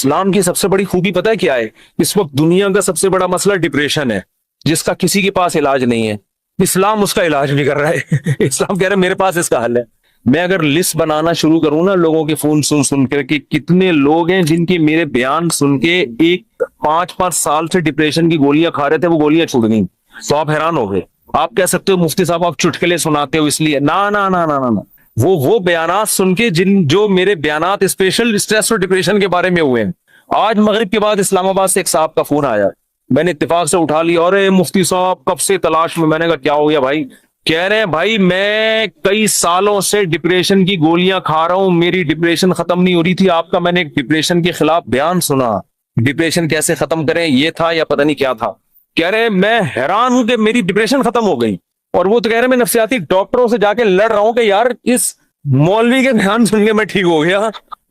اسلام کی سب سے بڑی خوبی پتہ ہے کیا ہے؟ اس وقت دنیا کا سب سے بڑا مسئلہ ڈپریشن ہے، جس کا کسی کے پاس علاج نہیں ہے۔ اسلام اس کا علاج بھی کر رہا ہے اسلام کہہ رہا ہے میرے پاس اس کا حل ہے۔ میں اگر لسٹ بنانا شروع کروں نا لوگوں کے فون سن کر کہ کتنے لوگ ہیں جن کے میرے بیان سن کے ایک 5 سال سے ڈپریشن کی گولیاں کھا رہے تھے، وہ گولیاں چھوٹ گئیں، تو آپ حیران ہو گئے۔ آپ کہہ سکتے ہو مفتی صاحب آپ چٹکلے سناتے ہو اس لیے، نا نا نا نا نا، وہ بیانات سن کے جو میرے بیانات اسپیشل اسٹریس اور ڈپریشن کے بارے میں ہوئے ہیں۔ آج مغرب کے بعد اسلام آباد سے ایک صاحب کا فون آیا، میں نے اتفاق سے اٹھا لیا، اور مفتی صاحب کب سے تلاش میں؟ میں نے کہا کیا ہو گیا بھائی؟ کہہ رہے ہیں بھائی میں کئی سالوں سے ڈپریشن کی گولیاں کھا رہا ہوں، میری ڈپریشن ختم نہیں ہو رہی تھی، آپ کا میں نے ایک ڈپریشن کے خلاف بیان سنا، ڈپریشن کیسے ختم کریں یہ تھا یا پتہ نہیں کیا تھا۔ کہہ رہے ہیں میں حیران ہوں کہ میری ڈپریشن ختم ہو گئی، اور وہ تو کہہ رہے ہیں میں نفسیاتی ڈاکٹروں سے جا کے لڑ رہا ہوں کہ یار اس مولوی کے بیان سن کے میں ٹھیک ہو گیا،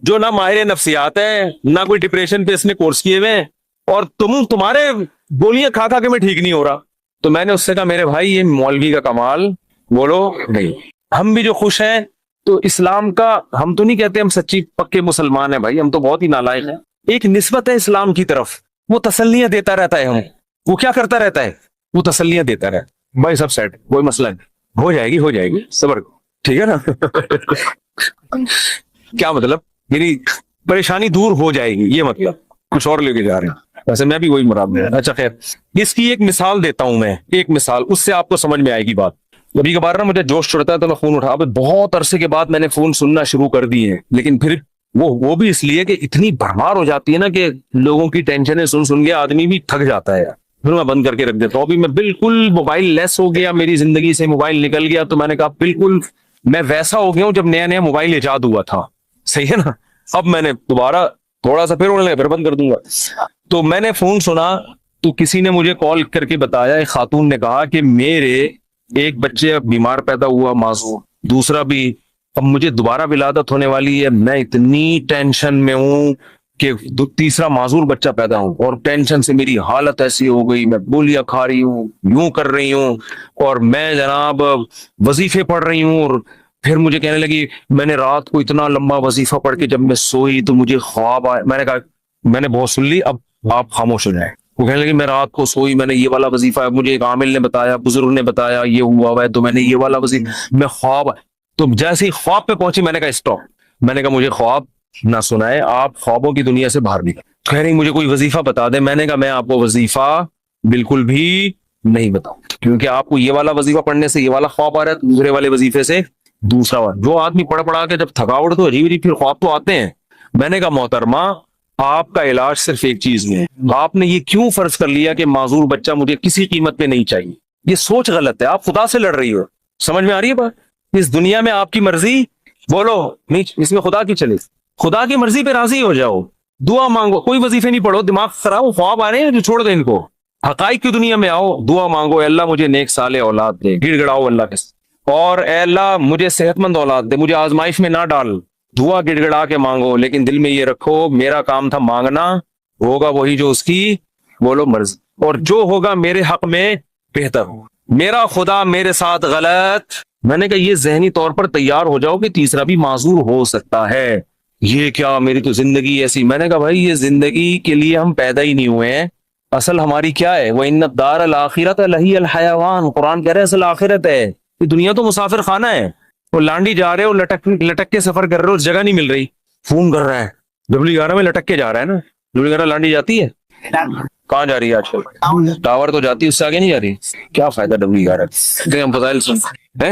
جو نہ ماہر نفسیات ہے نہ کوئی ڈپریشن پہ اس نے کورس کیے ہوئے ہیں، اور تمہارے گولیاں کھا کھا کے میں ٹھیک نہیں ہو رہا۔ تو میں نے اس سے کہا میرے بھائی یہ مولوی کا کمال بولو نہیں، ہم بھی جو خوش ہیں تو اسلام کا، ہم تو نہیں کہتے ہم سچی پکے مسلمان ہیں بھائی، ہم تو بہت ہی نالائق ہیں، ایک نسبت ہے اسلام کی طرف، وہ تسلیاں دیتا رہتا ہے، وہ کیا کرتا رہتا ہے؟ وہ تسلیاں دیتا رہتا، بھائی سب سیٹ، کوئی مسئلہ نہیں، ہو جائے گی صبر کو، ٹھیک ہے نا کیا مطلب؟ یعنی پریشانی دور ہو جائے گی، یہ مطلب کچھ اور لے کے جا رہے ہیں، ویسے میں بھی وہی مراد ہے۔ اچھا خیر، اس کی ایک مثال دیتا ہوں میں، ایک مثال، اس سے آپ کو سمجھ میں آئے گی بات۔ کبھی کبھار نا مجھے جوش چڑھتا ہے تو میں فون اٹھا، اب بہت عرصے کے بعد میں نے فون سننا شروع کر دی ہے، لیکن پھر وہ بھی اس لیے کہ اتنی بھرمار ہو جاتی ہے نا کہ لوگوں کی ٹینشنیں سن کے آدمی بھی تھک جاتا ہے، پھر میں بند کر کے رکھ دیتا ہوں۔ ابھی میں بالکل موبائل لیس ہو گیا، میری زندگی سے موبائل نکل گیا، تو میں نے کہا بالکل میں ویسا ہو گیا ہوں جب نیا موبائل ایجاد ہوا تھا، صحیح ہے نا؟ اب میں نے دوبارہ تھوڑا سا پھر بند کر دوں گا۔ تو میں نے فون سنا تو کسی نے مجھے کال کر کے بتایا، ایک خاتون نے کہا کہ میرے ایک بچے بیمار پیدا ہوا معذور، دوسرا بھی اب مجھے دوبارہ ولادت ہونے والی ہے، میں اتنی ٹینشن میں ہوں کہ تیسرا معذور بچہ پیدا ہوں، اور ٹینشن سے میری حالت ایسی ہو گئی، میں گولیاں کھا رہی ہوں، یوں کر رہی ہوں، اور میں جناب وظیفے پڑھ رہی ہوں، اور پھر مجھے کہنے لگی میں نے رات کو اتنا لمبا وظیفہ پڑھ کے جب میں سوئی تو مجھے خواب آیا۔ میں نے کہا میں نے بہت سن لی، اب آپ خاموش ہو جائیں۔ وہ کہنے لگی میں رات کو سوئی، میں نے یہ والا وظیفہ، مجھے ایک عامل نے بتایا، بزرگ نے بتایا یہ ہوا ہے، تو میں نے یہ والا وظیفہ، میں خواب، تو جیسے ہی خواب پہ پہنچی میں نے کہا اسٹاپ، میں نے کہا مجھے خواب نہ سنائے، آپ خوابوں کی دنیا سے باہر نکلیں۔ کہہ رہی مجھے کوئی وظیفہ بتا دیں، میں نے کہا میں آپ کو وظیفہ بالکل بھی نہیں بتاؤں، کیونکہ آپ کو یہ والا وظیفہ پڑھنے سے یہ والا خواب آ رہا ہے، دوسرے والے وظیفے سے دوسرا والا۔ جو آدمی پڑھا کے جب تھکاوٹ تو عجیب پھر خواب تو آتے ہیں۔ میں نے کہا محترمہ آپ کا علاج صرف ایک چیز میں ہے، آپ نے یہ کیوں فرض کر لیا کہ معذور بچہ مجھے کسی قیمت پہ نہیں چاہیے؟ یہ سوچ غلط ہے، آپ خدا سے لڑ رہی ہو، سمجھ میں آ رہی ہے بات؟ اس دنیا میں آپ کی مرضی بولو نہیں، اس میں خدا کی چلے، خدا کی مرضی پہ راضی ہو جاؤ، دعا مانگو، کوئی وظیفے نہیں پڑھو، دماغ خراب، خواب آ رہے ہیں جو چھوڑ دیں ان کو، حقائق کی دنیا میں آؤ، دعا مانگو، اے اللہ مجھے نیک صالح اولاد دے، گڑ گڑاؤ اللہ کے، اور اے اللہ مجھے صحت مند اولاد دے، مجھے آزمائش میں نہ ڈال، دعا گڑ گڑا کے مانگو، لیکن دل میں یہ رکھو میرا کام تھا مانگنا، ہوگا وہی جو اس کی بولو مرضی، اور جو ہوگا میرے حق میں بہتر ہو، میرا خدا میرے ساتھ غلط۔ میں نے کہا یہ ذہنی طور پر تیار ہو جاؤ کہ تیسرا بھی معذور ہو سکتا ہے، یہ کیا میری تو زندگی ایسی۔ میں نے کہا بھائی یہ زندگی کے لیے ہم پیدا ہی نہیں ہوئے ہیں، اصل ہماری کیا ہے؟ وَإِنَّ الدَّارَ الْآخِرَةَ لَهِيَ الْحَيَوَانُ، قرآن کہہ رہے ہیں اصل آخرت ہے، یہ دنیا تو مسافر خانہ ہے، وہ لانڈی جا رہے ہو، لٹک کے سفر کر رہے ہو، جگہ نہیں مل رہی، فون کر رہا ہے W11 میں لٹک کے جا رہا ہے نا، W11 لانڈی جاتی ہے، کہاں جا رہی ہے آج کل؟ ٹاور تو جاتی ہے، اس سے آگے نہیں جا رہی، کیا فائدہ W11 ہم فضائل سن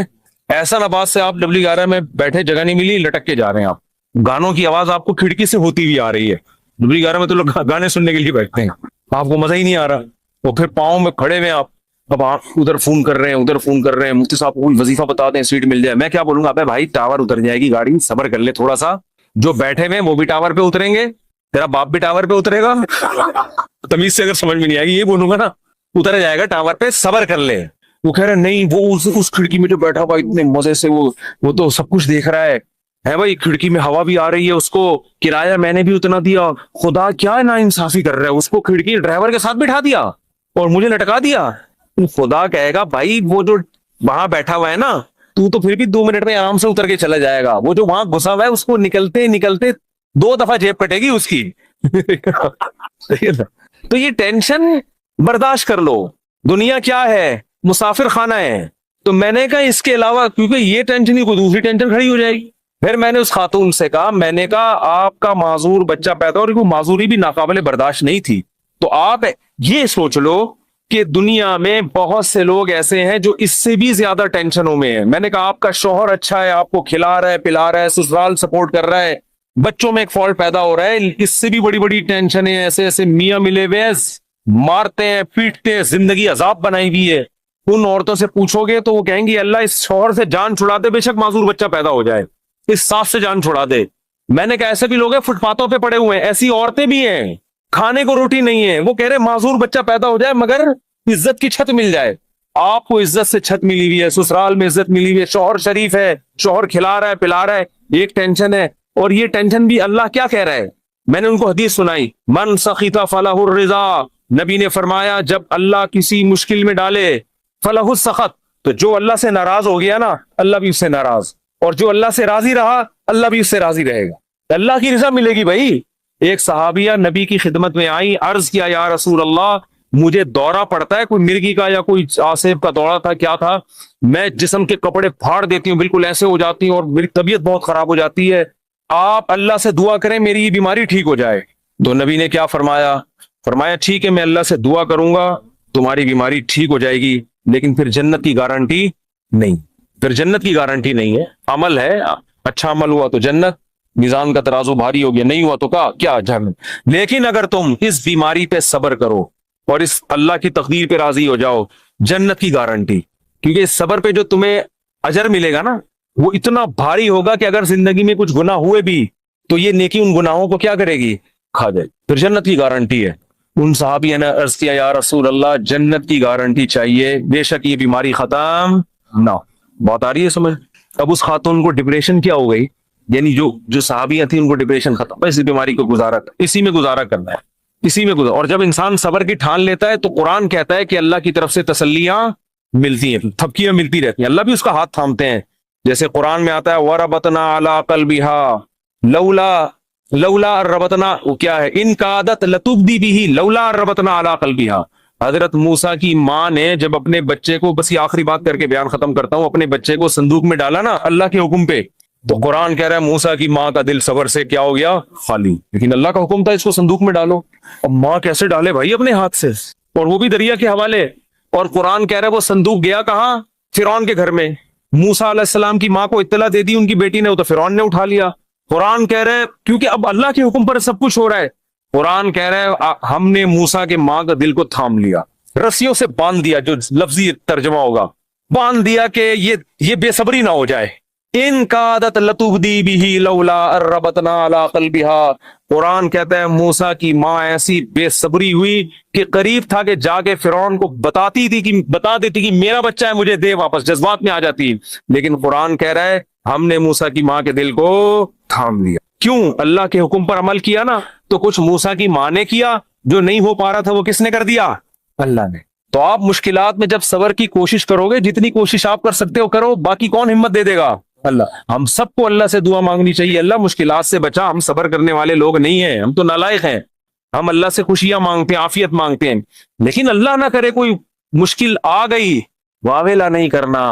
ایسا نباز سے آپ W11 میں بیٹھے، جگہ نہیں ملی، لٹک کے جا رہے ہیں آپ، گانوں کی آواز آپ کو کھڑکی سے ہوتی ہوئی آ رہی ہے، W11 میں تو لوگ گانے سننے کے لیے بیٹھتے ہیں، آپ کو مزہ ہی نہیں آ رہا، وہ پھر پاؤں میں کھڑے ہوئے آپ، اب آپ ادھر فون کر رہے ہیں ادھر فون کر رہے ہیں، مفتی صاحب کوئی وظیفہ بتا دیں سیٹ مل جائے، میں کیا بولوں گا؟ ابے بھائی ٹاور اتر جائے گی گاڑی، صبر کر لے تھوڑا سا، جو بیٹھے ہوئے وہ بھی ٹاور پہ اتریں گے، تیرا باپ بھی ٹاور پہ اترے گا، تمیز سے اگر سمجھ میں نہیں آئے گی یہ بولوں گا نا، اتر جائے گا ٹاور پہ، صبر کر لے۔ وہ کہہ رہے نہیں، وہ اس کھڑکی میں جو بیٹھا ہوا اتنے مزے سے وہ تو سب کچھ دیکھ رہا ہے بھائی، کھڑکی میں ہوا بھی آ رہی ہے، اس کو کرایہ میں نے بھی اتنا دیا، خدا کیا نا انصافی کر رہا ہے، اس کو کھڑکی ڈرائیور کے ساتھ بٹھا دیا اور مجھے لٹکا دیا۔ خدا کہے گا بھائی وہ جو وہاں بیٹھا ہوا ہے نا، تو پھر بھی 2 منٹ میں آرام سے اتر کے چلا جائے گا، وہ جو وہاں گھسا ہوا ہے اس کو نکلتے 2 دفعہ جیب کٹے گی اس کی، تو یہ ٹینشن برداشت کر لو, دنیا کیا ہے, مسافر خانہ ہے. تو میں نے کہا اس کے علاوہ, کیونکہ یہ ٹینشن ہی کوئی دوسری ٹینشن کھڑی ہو جائے گی. پھر میں نے اس خاتون سے کہا, میں نے کہا آپ کا معذور بچہ پیدا, اور وہ معذوری بھی ناقابل برداشت نہیں تھی, تو آپ یہ سوچ لو کہ دنیا میں بہت سے لوگ ایسے ہیں جو اس سے بھی زیادہ ٹینشنوں میں ہیں. میں نے کہا آپ کا شوہر اچھا ہے, آپ کو کھلا رہا ہے, پلا رہا ہے, سسرال سپورٹ کر رہا ہے, بچوں میں ایک فالٹ پیدا ہو رہا ہے, اس سے بھی بڑی بڑی ٹینشنیں, ایسے ایسے میاں ملے ہوئے مارتے ہیں, پیٹتے ہیں, زندگی عذاب بنائی ہوئی ہے. ان عورتوں سے پوچھو گے تو وہ کہیں گی اللہ اس شوہر سے جان چھڑا دے, بے شک معذور بچہ پیدا ہو جائے, اس ساس سے جان چھڑا دے. میں نے کہا ایسے بھی لوگ ہیں فٹ پاتھوں پہ پڑے ہوئے ہیں, ایسی عورتیں بھی ہیں کھانے کو روٹی نہیں ہے, وہ کہہ رہے معذور بچہ پیدا ہو جائے مگر عزت کی چھت مل جائے. آپ کو عزت سے چھت ملی ہوئی ہے, سسرال میں عزت ملی ہوئی ہے, شوہر شریف ہے, شوہر کھلا رہا ہے, پلا رہا ہے, ایک ٹینشن ہے. اور یہ ٹینشن بھی اللہ کیا کہہ رہا ہے, میں نے ان کو حدیث سنائی, من سخط فلہ الرضا, نبی نے فرمایا جب اللہ کسی مشکل میں ڈالے فلہ السخط, تو جو اللہ سے ناراض ہو گیا نا اللہ بھی اس سے ناراض, اور جو اللہ سے راضی رہا اللہ بھی اس سے راضی رہے گا. اللہ کی رضا ملے گی بھائی. ایک صحابیہ نبی کی خدمت میں آئی, عرض کیا یا رسول اللہ مجھے دورہ پڑتا ہے, کوئی مرگی کا یا کوئی آسیب کا دورہ تھا, کیا تھا, میں جسم کے کپڑے پھاڑ دیتی ہوں, بالکل ایسے ہو جاتی ہوں, اور میری طبیعت بہت خراب ہو جاتی ہے, آپ اللہ سے دعا کریں میری یہ بیماری ٹھیک ہو جائے. تو نبی نے کیا فرمایا, فرمایا ٹھیک ہے میں اللہ سے دعا کروں گا تمہاری بیماری ٹھیک ہو جائے گی, لیکن پھر جنت کی گارنٹی نہیں, پھر جنت کی گارنٹی نہیں ہے. عمل ہے, اچھا عمل ہوا تو جنت, میزان کا ترازو بھاری ہو گیا, نہیں ہوا تو کیا جہنم. لیکن اگر تم اس بیماری پہ صبر کرو اور اس اللہ کی تقدیر پہ راضی ہو جاؤ, جنت کی گارنٹی. کیونکہ اس صبر پہ جو تمہیں اجر ملے گا نا وہ اتنا بھاری ہوگا کہ اگر زندگی میں کچھ گناہ ہوئے بھی تو یہ نیکی ان گناہوں کو کیا کرے گی, کھا جائے. پھر جنت کی گارنٹی ہے. ان صحابی نے عرض کیا یا رسول اللہ جنت کی گارنٹی چاہیے, بے شک یہ بیماری ختم نہ. بات آ رہی ہے سمجھ. اب اس خاتون کو ڈپریشن کیا ہو گئی, یعنی جو صحابیاں تھیں ان کو ڈپریشن ختم, اسی بیماری کو اسی میں گزارا کرنا ہے, اسی میں گزارا. اور جب انسان صبر کی ٹھان لیتا ہے تو قرآن کہتا ہے کہ اللہ کی طرف سے تسلیاں ملتی ہیں, تھپکیاں ملتی رہتی ہیں, اللہ بھی اس کا ہاتھ تھامتے ہیں. جیسے قرآن میں آتا ہے وَرَبَطْنَا عَلَىٰ قَلْبِهَا لولا ربطنا, وہ کیا ہے, ان کادت لتبدی بِهِ لولا ربطنا عَلَىٰ قَلْبِهَا. حضرت موسیٰ کی ماں نے جب اپنے بچے کو, بس یہ آخری بات کر کے بیان ختم کرتا ہوں, اپنے بچے کو صندوق میں ڈالا نا اللہ کے حکم پہ, تو قرآن کہہ رہا ہے موسیٰ کی ماں کا دل صبر سے کیا ہو گیا, خالی. لیکن اللہ کا حکم تھا اس کو صندوق میں ڈالو. اب ماں کیسے ڈالے بھائی اپنے ہاتھ سے, اور وہ بھی دریا کے حوالے. اور قرآن کہہ رہا ہے وہ صندوق گیا کہاں, فرعون کے گھر میں. موسیٰ علیہ السلام کی ماں کو اطلاع دے دی ان کی بیٹی نے, وہ تو فرعون نے اٹھا لیا. قرآن کہہ رہے کیونکہ اب اللہ کے حکم پر سب کچھ ہو رہا ہے. قرآن کہہ رہے ہم نے موسیٰ کے ماں کا دل کو تھام لیا, رسیوں سے باندھ دیا, جو لفظی ترجمہ ہوگا باندھ دیا کہ یہ بے صبری نہ ہو جائے. ان کادت لتبدی بہ لولا ربطنا علی قلبها. قرآن کہتا ہے موسیٰ کی ماں ایسی بے صبری ہوئی کہ قریب تھا کہ جا کے فرعون کو بتا دیتی کہ میرا بچہ ہے مجھے دے واپس, جذبات میں آ جاتی. لیکن قرآن کہہ رہا ہے ہم نے موسیٰ کی ماں کے دل کو تھام لیا. کیوں, اللہ کے حکم پر عمل کیا نا, تو کچھ موسیٰ کی ماں نے کیا, جو نہیں ہو پا رہا تھا وہ کس نے کر دیا, اللہ نے. تو آپ مشکلات میں جب صبر کی کوشش کرو گے, جتنی کوشش آپ کر سکتے ہو کرو, باقی کون ہمت دے گا, اللہ. ہم سب کو اللہ سے دعا مانگنی چاہیے, اللہ مشکلات سے بچا, ہم صبر کرنے والے لوگ نہیں ہیں, ہم تو نالائق ہیں. ہم اللہ سے خوشیاں مانگتے ہیں, عافیت مانگتے ہیں, لیکن اللہ نہ کرے کوئی مشکل آ گئی, واویلا نہیں کرنا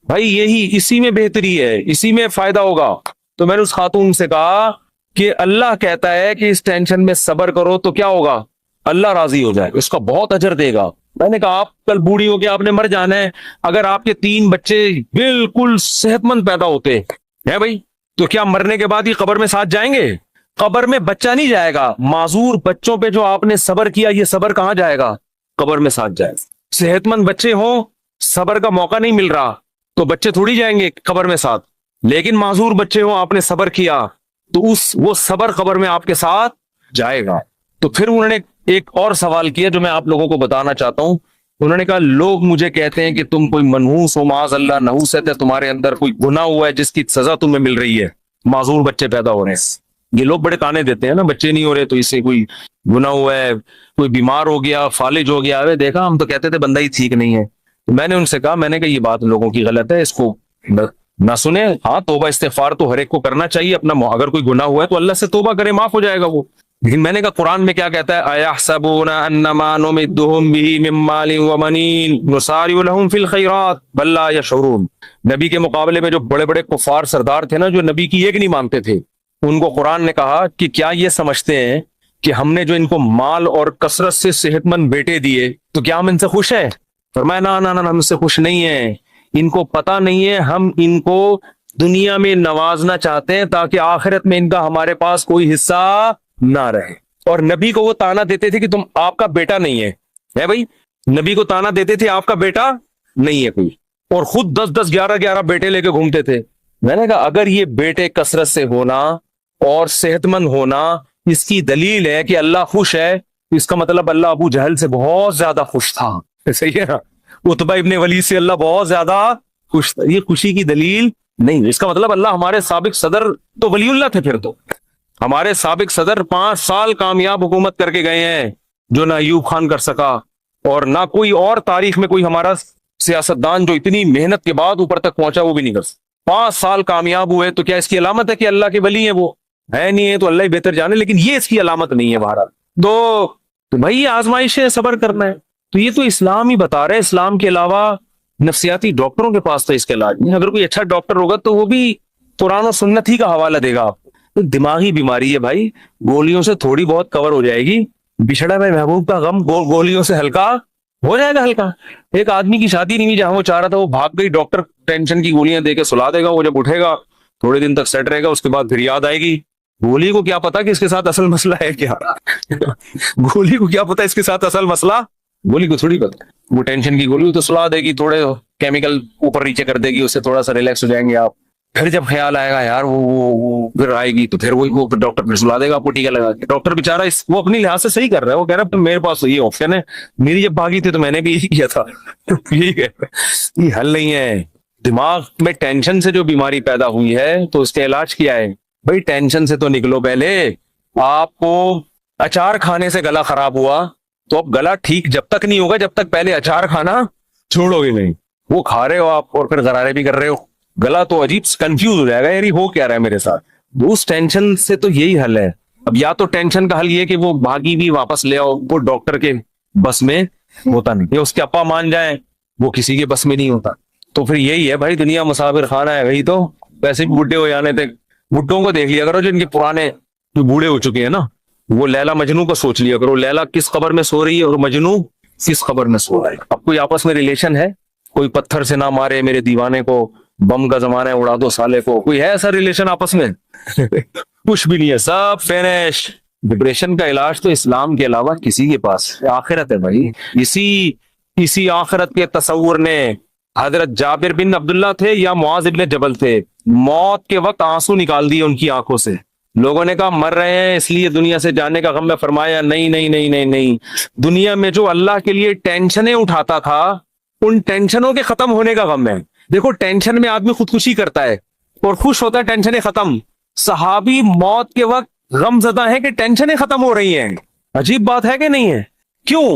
بھائی, یہی اسی میں بہتری ہے, اسی میں فائدہ ہوگا. تو میں نے اس خاتون سے کہا کہ اللہ کہتا ہے کہ اس ٹینشن میں صبر کرو تو کیا ہوگا, اللہ راضی ہو جائے, اس کا بہت اجر دے گا. میں نے کہا آپ کل بوڑھی ہو کے آپ نے مر جانا ہے, اگر آپ کے 3 بچے بالکل صحت مند پیدا ہوتے ہیں بھائی, تو کیا مرنے کے بعد ہی قبر میں ساتھ جائیں گے؟ قبر میں بچہ نہیں جائے گا. معذور بچوں پہ جو آپ نے صبر کیا, یہ صبر کہاں جائے گا, قبر میں ساتھ جائے. صحت مند بچے ہوں, صبر کا موقع نہیں مل رہا, تو بچے تھوڑی جائیں گے قبر میں ساتھ. لیکن معذور بچے ہوں, آپ نے صبر کیا, تو وہ صبر قبر میں آپ کے ساتھ جائے گا. تو پھر انہوں نے ایک اور سوال کیا جو میں آپ لوگوں کو بتانا چاہتا ہوں. انہوں نے کہا لوگ مجھے کہتے ہیں کہ تم کوئی منحوس ہو, معاذ اللہ, نحوست ہے تمہارے اندر, کوئی گناہ ہوا ہے جس کی سزا تمہیں مل رہی ہے, معذور بچے پیدا ہو رہے ہیں. یہ لوگ بڑے تانے دیتے ہیں نا, بچے نہیں ہو رہے تو اس سے کوئی گناہ ہوا ہے, کوئی بیمار ہو گیا, فالج ہو گیا. ارے دیکھا, ہم تو کہتے تھے بندہ ہی ٹھیک نہیں ہے. تو میں نے ان سے کہا, میں نے کہا یہ بات لوگوں کی غلط ہے, اس کو نہ سنیں. ہاں توبہ استغفار تو ہر ایک کو کرنا چاہیے اپنا, اگر کوئی گناہ ہوا ہے تو اللہ سے توبہ کرے, معاف ہو جائے گا وہ. لیکن میں نے کہا قرآن میں کیا کہتا ہے، اَيَحْسَبُونَ أَنَّمَا نُمِدُّهُم بِهِ مِن مَّالٍ وَبَنِينَ نُسَارِعُ لَهُمْ فِي الْخَيْرَاتِ بَل لَّا يَشْعُرُونَ۔ نبی کے مقابلے میں جو بڑے بڑے کفار سردار تھے نا، جو نبی کی ایک نہیں مانتے تھے، ان کو قرآن نے کہا کہ کیا یہ سمجھتے ہیں کہ ہم نے جو ان کو مال اور کثرت سے صحت مند بیٹے دیے تو کیا ہم ان سے خوش ہیں؟ فرمایا نا نا نا، ہم ان سے خوش نہیں ہیں، ان کو پتہ نہیں ہے ہم ان کو دنیا میں نوازنا چاہتے ہیں تاکہ آخرت میں ان کا ہمارے پاس کوئی حصہ نہ رہے۔ اور نبی کو وہ تانا دیتے تھے کہ تم آپ کا بیٹا نہیں ہے بھائی، نبی کو تانا دیتے تھے آپ کا بیٹا نہیں ہے کوئی، اور خود 10 11 بیٹے لے کے گھومتے تھے۔ میں نے کہا اگر یہ بیٹے کثرت سے ہونا اور صحت مند ہونا اس کی دلیل ہے کہ اللہ خوش ہے، تو اس کا مطلب اللہ ابو جہل سے بہت زیادہ خوش تھا، صحیح ہے نا؟ عتبہ ابن ولید سے اللہ بہت زیادہ خوش تھا، یہ خوشی کی دلیل نہیں۔ اس کا مطلب اللہ ہمارے سابق صدر تو ولی اللہ تھے، پھر تو ہمارے سابق صدر 5 سال کامیاب حکومت کر کے گئے ہیں جو نہ ایوب خان کر سکا، اور نہ کوئی اور تاریخ میں کوئی ہمارا سیاستدان جو اتنی محنت کے بعد اوپر تک پہنچا وہ بھی نہیں کر سکتا۔ 5 سال کامیاب ہوئے تو کیا اس کی علامت ہے کہ اللہ کے ولی ہیں؟ وہ ہے نہیں ہے تو اللہ ہی بہتر جانے، لیکن یہ اس کی علامت نہیں ہے۔ بہرحال تو بھائی یہ آزمائش ہے، صبر کرنا ہے۔ تو یہ تو اسلام ہی بتا رہے، اسلام کے علاوہ نفسیاتی ڈاکٹروں کے پاس تو اس کے علاج نہیں۔ اگر کوئی اچھا ڈاکٹر ہوگا تو وہ بھی قرآن و سنت ہی کا حوالہ دے گا آپ کو۔ دماغی بیماری ہے بھائی، گولیوں سے تھوڑی بہت کور ہو جائے گی، بچھڑا میں محبوب کا غم گولیوں سے ہلکا ہو جائے گا ہلکا۔ ایک آدمی کی شادی نہیں ہوئی جہاں وہ چاہ رہا تھا، وہ بھاگ گئی، ڈاکٹر ٹینشن کی گولیاں دے کے سلا دے گا، وہ جب اٹھے گا تھوڑے دن تک سیٹ رہے گا، اس کے بعد پھر یاد آئے گی۔ گولی کو کیا پتا کہ اس کے ساتھ اصل مسئلہ ہے کیا؟ گولی کو کیا پتا اس کے ساتھ اصل مسئلہ، گولی کو تھوڑی پتا۔ وہ ٹینشن کی گولی تو سلا دے گی، تھوڑے کیمیکل اوپر نیچے کر دے گی، اس سے تھوڑا سا ریلیکس ہو جائیں گے آپ۔ پھر جب خیال آئے گا یار وہ پھر آئے گی تو پھر وہ ڈاکٹر پھر سلا دے گا آپ کو ٹیکا لگا کے۔ ڈاکٹر بےچارا وہ اپنی لحاظ سے صحیح کر رہا ہے، وہ کہہ رہا ہے میرے پاس تو یہ آپشن ہے، میری جب بھاگی تھی تو میں نے بھی یہی کیا تھا۔ یہی کہہ رہا ہے، یہ حل نہیں ہے۔ دماغ میں ٹینشن سے جو بیماری پیدا ہوئی ہے تو اس کا علاج کیا ہے بھائی؟ ٹینشن سے تو نکلو پہلے۔ آپ کو اچار کھانے سے گلا خراب ہوا تو اب گلا ٹھیک جب تک نہیں ہوگا جب تک پہلے اچار کھانا چھوڑو گے نہیں۔ وہ کھا رہے ہو آپ اور پھر غرارے بھی کر رہے ہو، گلا تو عجیب کنفیوز ہو جائے گا، یار ہو کیا رہا ہے میرے ساتھ۔ اس ٹینشن سے تو یہی حل ہے۔ اب یا تو ٹینشن کا حل یہ کہ وہ بھاگی بھی واپس لے آؤ، وہ ڈاکٹر کے بس میں ہوتا نہیں، یا اس کے ابا مان جائیں، وہ کسی کے بس میں نہیں ہوتا۔ تو پھر یہی ہے بھائی، دنیا مسافر خانہ ہے، وہی تو ویسے بھی بڈھے ہو جانے تھے۔ بڈھوں کو دیکھ لیا کرو جن کے پرانے جو بوڑھے ہو چکے ہیں نا، وہ لیلا مجنو کو سوچ لیا کرو، لیلا کس قبر میں سو رہی ہے اور مجنو کس قبر میں سو رہا ہے۔ اب کوئی آپس میں ریلیشن ہے؟ کوئی پتھر سے نہ مارے میرے دیوانے کو، بم کا زمانہ ہے اڑا دو سالے کو، کوئی ہے ایسا ریلیشن آپس میں؟ کچھ بھی نہیں ہے، سب فینش۔ ڈپریشن کا علاج تو اسلام کے علاوہ کسی کے پاس آخرت ہے بھائی۔ اسی آخرت کے تصور نے حضرت جابر بن عبداللہ تھے یا معاذ ابن جبل تھے، موت کے وقت آنسو نکال دیے ان کی آنکھوں سے۔ لوگوں نے کہا مر رہے ہیں اس لیے دنیا سے جانے کا غم ہے، فرمایا نہیں نہیں نہیں نہیں نہیں، دنیا میں جو اللہ کے لیے ٹینشنیں اٹھاتا تھا ان ٹینشنوں کے ختم ہونے کا غم ہے۔ دیکھو ٹینشن میں آدمی خودکشی کرتا ہے اور خوش ہوتا ہے ٹینشنیں ختم۔ صحابی موت کے وقت غم زدہ ہے کہ ٹینشنیں ختم ہو رہی ہیں۔ عجیب بات ہے کہ نہیں ہے؟ کیوں؟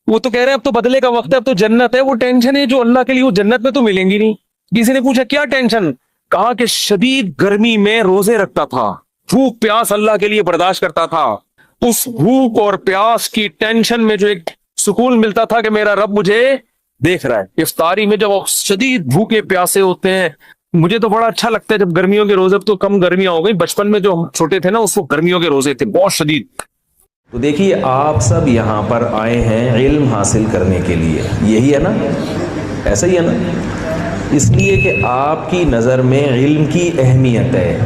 وہ تو کہہ رہے ہیں اب تو بدلے کا وقت ہے، اب تو جنت ہے۔ وہ ٹینشن ہے جو اللہ کے لیے وہ جنت میں تو ملیں گی نہیں۔ کسی نے پوچھا کیا ٹینشن؟ کہا کہ شدید گرمی میں روزے رکھتا تھا، بھوک پیاس اللہ کے لیے برداشت کرتا تھا، اس بھوک اور پیاس کی ٹینشن میں جو ایک سکون ملتا تھا کہ میرا رب مجھے دیکھ رہا ہے۔ افطاری میں جب شدید بھوکے پیاسے ہوتے ہیں، مجھے تو بڑا اچھا لگتا ہے جب گرمیوں کے روزے، تو کم گرمیاں ہو گئی، بچپن میں جو ہم چھوٹے تھے نا اس کو گرمیوں کے روزے تھے بہت شدید۔ تو دیکھیے آپ سب یہاں پر آئے ہیں علم حاصل کرنے کے لیے، یہی ہے نا؟ ایسا ہی ہے نا؟ اس لیے کہ آپ کی نظر میں علم کی اہمیت ہے۔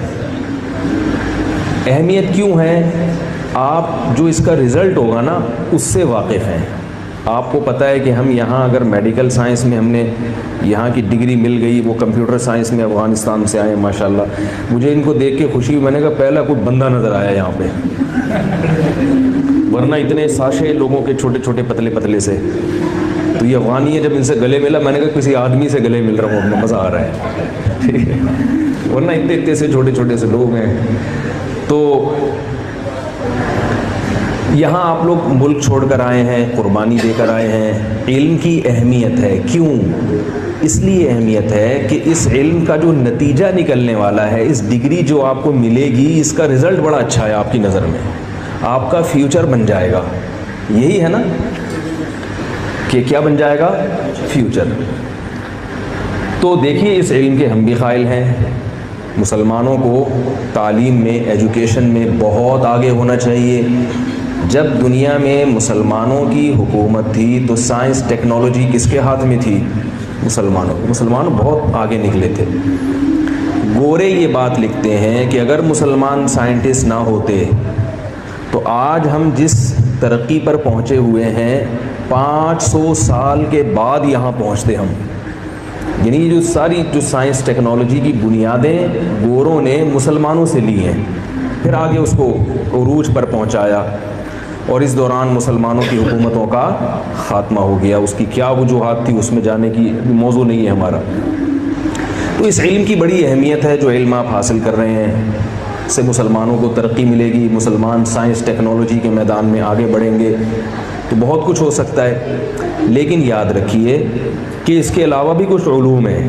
اہمیت کیوں ہے؟ آپ جو اس کا رزلٹ ہوگا نا اس سے واقف ہیں۔ آپ کو پتہ ہے کہ ہم یہاں اگر میڈیکل سائنس میں ہم نے یہاں کی ڈگری مل گئی، وہ کمپیوٹر سائنس میں افغانستان سے آئے ہیں ماشاءاللہ، مجھے ان کو دیکھ کے خوشی ہوئی، میں نے کہا پہلا کوئی بندہ نظر آیا یہاں پہ، ورنہ اتنے ساشے لوگوں کے چھوٹے چھوٹے پتلے پتلے سے۔ تو یہ افغانی ہے، جب ان سے گلے ملا میں نے کہا کسی آدمی سے گلے مل رہا ہوں، اپنا مزہ آ رہا ہے، ورنہ اتنے اتنے سے چھوٹے چھوٹے سے لوگ ہیں۔ تو یہاں آپ لوگ ملک چھوڑ کر آئے ہیں، قربانی دے کر آئے ہیں، علم کی اہمیت ہے۔ کیوں؟ اس لیے اہمیت ہے کہ اس علم کا جو نتیجہ نکلنے والا ہے، اس ڈگری جو آپ کو ملے گی، اس کا رزلٹ بڑا اچھا ہے آپ کی نظر میں۔ آپ کا فیوچر بن جائے گا. یہی ہے نا کہ کیا بن جائے گا؟ فیوچر. تو دیکھیے اس علم کے ہم بھی قائل ہیں. مسلمانوں کو تعلیم میں، ایجوکیشن میں بہت آگے ہونا چاہیے. جب دنیا میں مسلمانوں کی حکومت تھی تو سائنس ٹیکنالوجی کس کے ہاتھ میں تھی؟ مسلمان بہت آگے نکلے تھے. گورے یہ بات لکھتے ہیں کہ اگر مسلمان سائنٹسٹ نہ ہوتے تو آج ہم جس ترقی پر پہنچے ہوئے ہیں 500 سال کے بعد یہاں پہنچتے ہم. یعنی یہ جو ساری سائنس ٹیکنالوجی کی بنیادیں گوروں نے مسلمانوں سے لی ہیں، پھر آگے اس کو عروج پر پہنچایا، اور اس دوران مسلمانوں کی حکومتوں کا خاتمہ ہو گیا. اس کی کیا وجوہات تھی اس میں جانے کی موضوع نہیں ہے ہمارا. تو اس علم کی بڑی اہمیت ہے. جو علم آپ حاصل کر رہے ہیں اس سے مسلمانوں کو ترقی ملے گی. مسلمان سائنس ٹیکنالوجی کے میدان میں آگے بڑھیں گے تو بہت کچھ ہو سکتا ہے. لیکن یاد رکھیے کہ اس کے علاوہ بھی کچھ علوم ہیں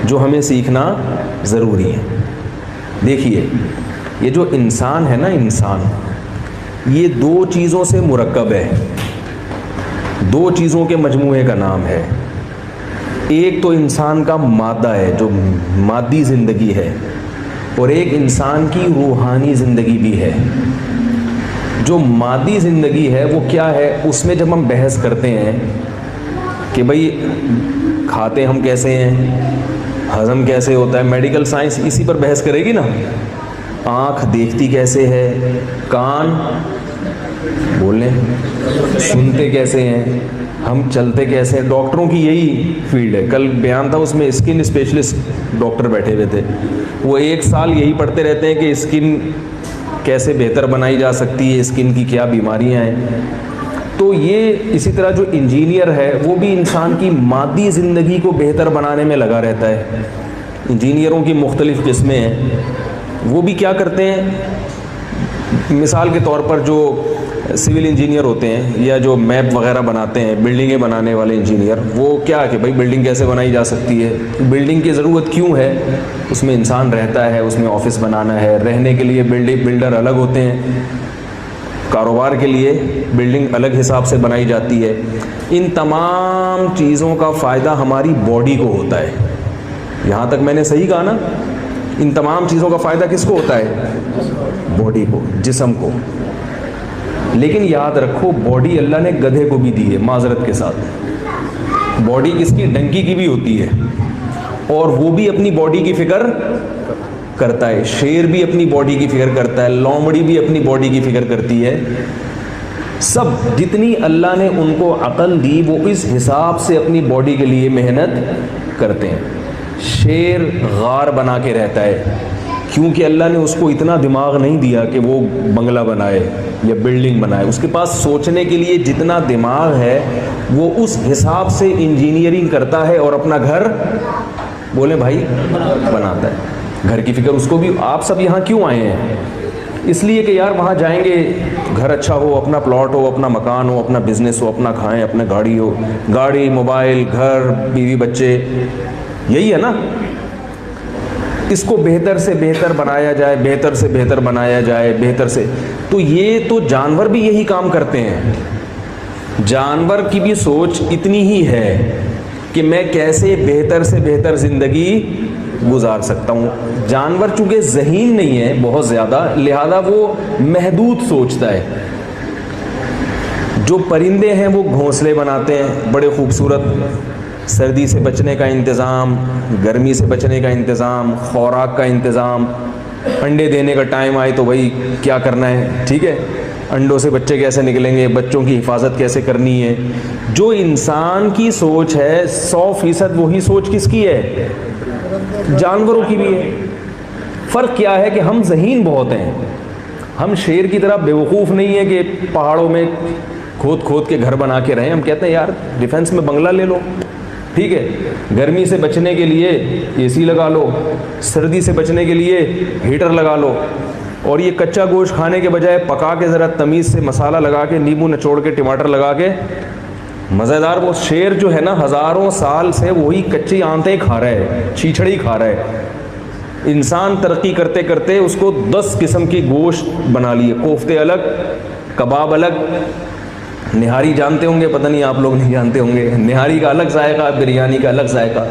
جو ہمیں سیکھنا ضروری ہے. دیکھیے یہ جو انسان ہے نا، انسان یہ 2 چیزوں سے مرکب ہے. 2 چیزوں کے مجموعے کا نام ہے. ایک تو انسان کا مادہ ہے جو مادی زندگی ہے، اور ایک انسان کی روحانی زندگی بھی ہے. جو مادی زندگی ہے وہ کیا ہے؟ اس میں جب ہم بحث کرتے ہیں کہ بھئی کھاتے ہم کیسے ہیں، ہضم کیسے ہوتا ہے، میڈیکل سائنس اسی پر بحث کرے گی نا. آنکھ دیکھتی کیسے ہے، کان بولیں سنتے کیسے ہیں، ہم چلتے کیسے ہیں. ڈاکٹروں کی یہی فیلڈ ہے. کل بیان تھا اس میں اسکن اسپیشلسٹ ڈاکٹر بیٹھے ہوئے تھے. وہ 1 سال یہی پڑھتے رہتے ہیں کہ اسکن کیسے بہتر بنائی جا سکتی ہے، اسکن کی کیا بیماریاں ہیں. تو یہ اسی طرح جو انجینئر ہے وہ بھی انسان کی مادی زندگی کو بہتر بنانے میں لگا رہتا ہے. انجینئروں کی مختلف قسمیں ہیں. وہ بھی کیا کرتے ہیں؟ مثال کے طور پر جو سول انجینئر ہوتے ہیں یا جو میپ وغیرہ بناتے ہیں، بلڈنگیں بنانے والے انجینئر، وہ کیا کہ بھائی بلڈنگ کیسے بنائی جا سکتی ہے، بلڈنگ کی ضرورت کیوں ہے، اس میں انسان رہتا ہے، اس میں آفس بنانا ہے، رہنے کے لیے بلڈر الگ ہوتے ہیں، کاروبار کے لیے بلڈنگ الگ حساب سے بنائی جاتی ہے. ان تمام چیزوں کا فائدہ ہماری باڈی کو ہوتا ہے. یہاں تک میں نے صحیح کہا نا؟ ان تمام چیزوں کا فائدہ کس کو ہوتا ہے؟ باڈی کو، جسم کو. لیکن یاد رکھو باڈی اللہ نے گدھے کو بھی دی ہے، معذرت کے ساتھ. باڈی کس کی؟ ڈنکی کی بھی ہوتی ہے، اور وہ بھی اپنی باڈی کی فکر کرتا ہے. شیر بھی اپنی باڈی کی فکر کرتا ہے، لومڑی بھی اپنی باڈی کی فکر کرتی ہے. سب جتنی اللہ نے ان کو عقل دی وہ اس حساب سے اپنی باڈی کے لیے محنت کرتے ہیں. شیر غار بنا کے رہتا ہے کیونکہ اللہ نے اس کو اتنا دماغ نہیں دیا کہ وہ بنگلہ بنائے یا بلڈنگ بنائے. اس کے پاس سوچنے کے لیے جتنا دماغ ہے وہ اس حساب سے انجینئرنگ کرتا ہے اور اپنا گھر بولے بھائی بناتا ہے. گھر کی فکر اس کو بھی. آپ سب یہاں کیوں آئے ہیں؟ اس لیے کہ یار وہاں جائیں گے گھر اچھا ہو، اپنا پلاٹ ہو، اپنا مکان ہو، اپنا بزنس ہو، اپنا کھائیں، اپنا گاڑی ہو، گاڑی، موبائل، گھر، بیوی، بچے. یہی ہے نا. اس کو بہتر سے بہتر بنایا جائے، بہتر سے بہتر بنایا جائے، بہتر سے. تو یہ تو جانور بھی یہی کام کرتے ہیں. جانور کی بھی سوچ اتنی ہی ہے کہ میں کیسے بہتر سے بہتر زندگی گزار سکتا ہوں. جانور چونکہ ذہین نہیں ہے بہت زیادہ، لہذا وہ محدود سوچتا ہے. جو پرندے ہیں وہ گھونسلے بناتے ہیں بڑے خوبصورت، سردی سے بچنے کا انتظام، گرمی سے بچنے کا انتظام، خوراک کا انتظام. انڈے دینے کا ٹائم آئے تو بھائی کیا کرنا ہے، ٹھیک ہے، انڈوں سے بچے کیسے نکلیں گے، بچوں کی حفاظت کیسے کرنی ہے. جو انسان کی سوچ ہے 100% وہی سوچ کس کی ہے؟ جانوروں کی بھی ہے. فرق کیا ہے کہ ہم ذہین بہت ہیں. ہم شیر کی طرح بیوقوف نہیں ہے کہ پہاڑوں میں کھود کھود کے گھر بنا کے رہیں. ہم کہتے ہیں یار ڈیفنس میں بنگلہ لے لو، ٹھیک ہے، گرمی سے بچنے کے لیے اے سی لگا لو، سردی سے بچنے کے لیے ہیٹر لگا لو، اور یہ کچا گوشت کھانے کے بجائے پکا کے ذرا تمیز سے مسالہ لگا کے، نیمبو نچوڑ کے، ٹماٹر لگا کے مزیدار. وہ شیر جو ہے نا ہزاروں سال سے وہی کچی آنتیں کھا رہا ہے، چھیچھڑی کھا رہا ہے. انسان ترقی کرتے کرتے اس کو 10 قسم کی گوشت بنا لیے، کوفتے الگ، کباب الگ، نہاری جانتے ہوں گے، پتہ نہیں آپ لوگ نہیں جانتے ہوں گے، نہاری کا الگ ذائقہ، بریانی کا الگ ذائقہ.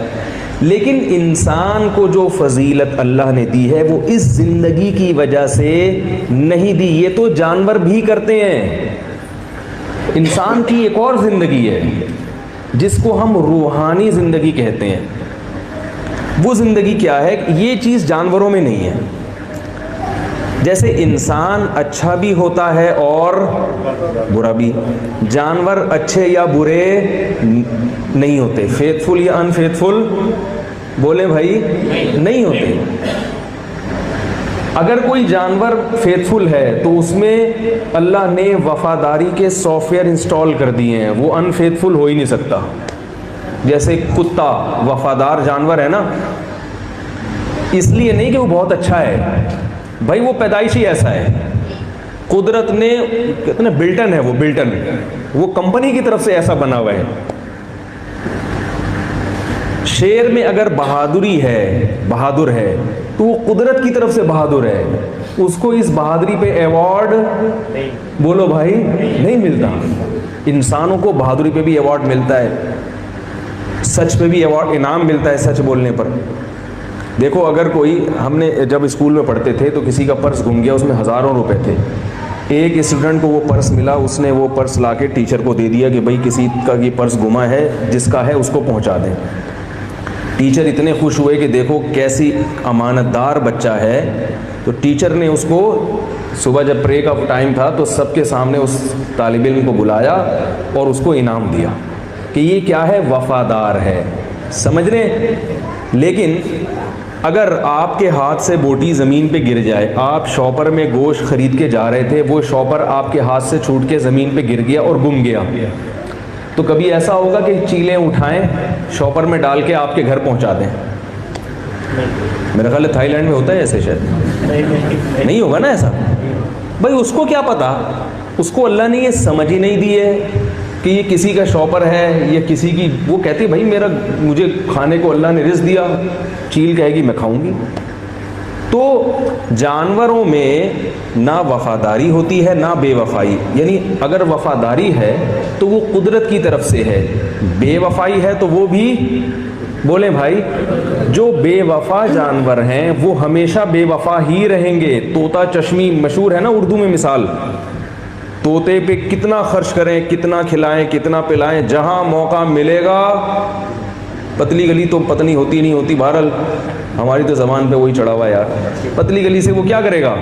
لیکن انسان کو جو فضیلت اللہ نے دی ہے وہ اس زندگی کی وجہ سے نہیں دی. یہ تو جانور بھی کرتے ہیں. انسان کی ایک اور زندگی ہے جس کو ہم روحانی زندگی کہتے ہیں. وہ زندگی کیا ہے؟ یہ چیز جانوروں میں نہیں ہے. جیسے انسان اچھا بھی ہوتا ہے اور برا بھی. جانور اچھے یا برے نہیں ہوتے. فیتھفل یا ان فیتھفل بولے بھائی نہیں ہوتے. اگر کوئی جانور فیتھفل ہے تو اس میں اللہ نے وفاداری کے سافٹ ویئر انسٹال کر دیے ہیں، وہ ان فیتھفل ہو ہی نہیں سکتا. جیسے کتا وفادار جانور ہے نا، اس لیے نہیں کہ وہ بہت اچھا ہے بھائی، وہ پیدائشی ایسا ہے. قدرت نے کتنے بلٹن ہے، وہ بلٹن وہ کمپنی کی طرف سے ایسا بنا ہوا ہے. شیر میں اگر بہادری ہے، بہادر ہے، تو وہ قدرت کی طرف سے بہادر ہے. اس کو اس بہادری پہ ایوارڈ بولو بھائی نہیں ملتا. انسانوں کو بہادری پہ بھی ایوارڈ ملتا ہے، سچ پہ بھی ایوارڈ، انعام ملتا ہے سچ بولنے پر. دیکھو اگر کوئی، ہم نے جب اسکول میں پڑھتے تھے تو کسی کا پرس گم گیا، اس میں ہزاروں روپے تھے. ایک اسٹوڈنٹ کو وہ پرس ملا، اس نے وہ پرس لا کے ٹیچر کو دے دیا کہ بھائی کسی کا یہ پرس گما ہے، جس کا ہے اس کو پہنچا دیں. ٹیچر اتنے خوش ہوئے کہ دیکھو کیسی امانت دار بچہ ہے. تو ٹیچر نے اس کو صبح جب پرے کا ٹائم تھا تو سب کے سامنے اس طالب علم کو بلایا اور اس کو انعام دیا کہ یہ کیا ہے، وفادار ہے. سمجھ رہے؟ لیکن اگر آپ کے ہاتھ سے بوٹی زمین پہ گر جائے، آپ شاپر میں گوشت خرید کے جا رہے تھے، وہ شاپر آپ کے ہاتھ سے چھوٹ کے زمین پہ گر گیا اور گم گیا، تو کبھی ایسا ہوگا کہ چیلیں اٹھائیں شاپر میں ڈال کے آپ کے گھر پہنچا دیں؟ میرا خیال ہے تھائی لینڈ میں ہوتا ہے ایسے، شاید نہیں ہوگا نا ایسا. بھائی اس کو کیا پتا، اس کو اللہ نے یہ سمجھ ہی نہیں دی ہے کہ یہ کسی کا شاپر ہے یا کسی کی. وہ کہتے بھائی مجھے کھانے کو اللہ نے رزق دیا، چیل کہے گی میں کھاؤں گی. تو جانوروں میں نہ وفاداری ہوتی ہے نہ بے وفائی. یعنی اگر وفاداری ہے تو وہ قدرت کی طرف سے ہے، بے وفائی ہے تو وہ بھی بولیں بھائی. جو بے وفا جانور ہیں وہ ہمیشہ بے وفا ہی رہیں گے. طوطا چشمی مشہور ہے نا اردو میں مثال. طوطے پہ کتنا خرچ کریں، کتنا کھلائیں، کتنا پلائیں، جہاں موقع ملے گا. پتلی گلی تو پتنی ہوتی نہیں ہوتی، بہرحال ہماری تو زبان پہ وہی چڑھا ہوا ہے یار. پتلی گلی سے وہ کیا کرے گا؟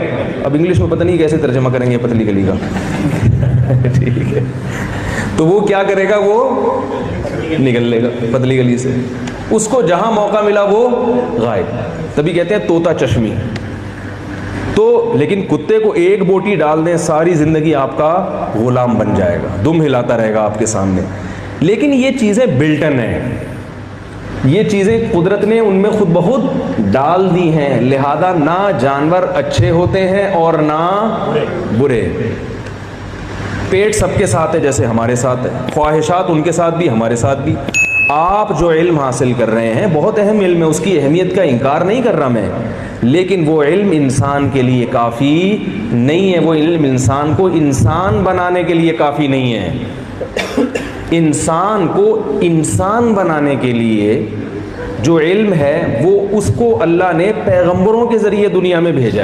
اب انگلش میں پتہ نہیں کیسے ترجمہ کریں گے پتلی گلی کا. ٹھیک ہے، تو وہ کیا کرے گا؟ وہ نکل لے گا پتلی گلی سے. اس کو جہاں موقع ملا وہ غائب. تبھی کہتے ہیں طوطا چشمی. تو لیکن کتے کو ایک بوٹی ڈال دیں، ساری زندگی آپ کا غلام بن جائے گا، دم ہلاتا رہے گا آپ کے سامنے. لیکن یہ چیزیں بلٹن ہیں، یہ چیزیں قدرت نے ان میں خود بخود ڈال دی ہیں. لہذا نہ جانور اچھے ہوتے ہیں اور نہ برے. پیٹ سب کے ساتھ ہے جیسے ہمارے ساتھ ہے، خواہشات ان کے ساتھ بھی ہمارے ساتھ بھی. آپ جو علم حاصل کر رہے ہیں بہت اہم علم ہے، اس کی اہمیت کا انکار نہیں کر رہا میں، لیکن وہ علم انسان کے لیے کافی نہیں ہے. وہ علم انسان کو انسان بنانے کے لیے کافی نہیں ہے. انسان کو انسان بنانے کے لیے جو علم ہے وہ اس کو اللہ نے پیغمبروں کے ذریعے دنیا میں بھیجا ہے.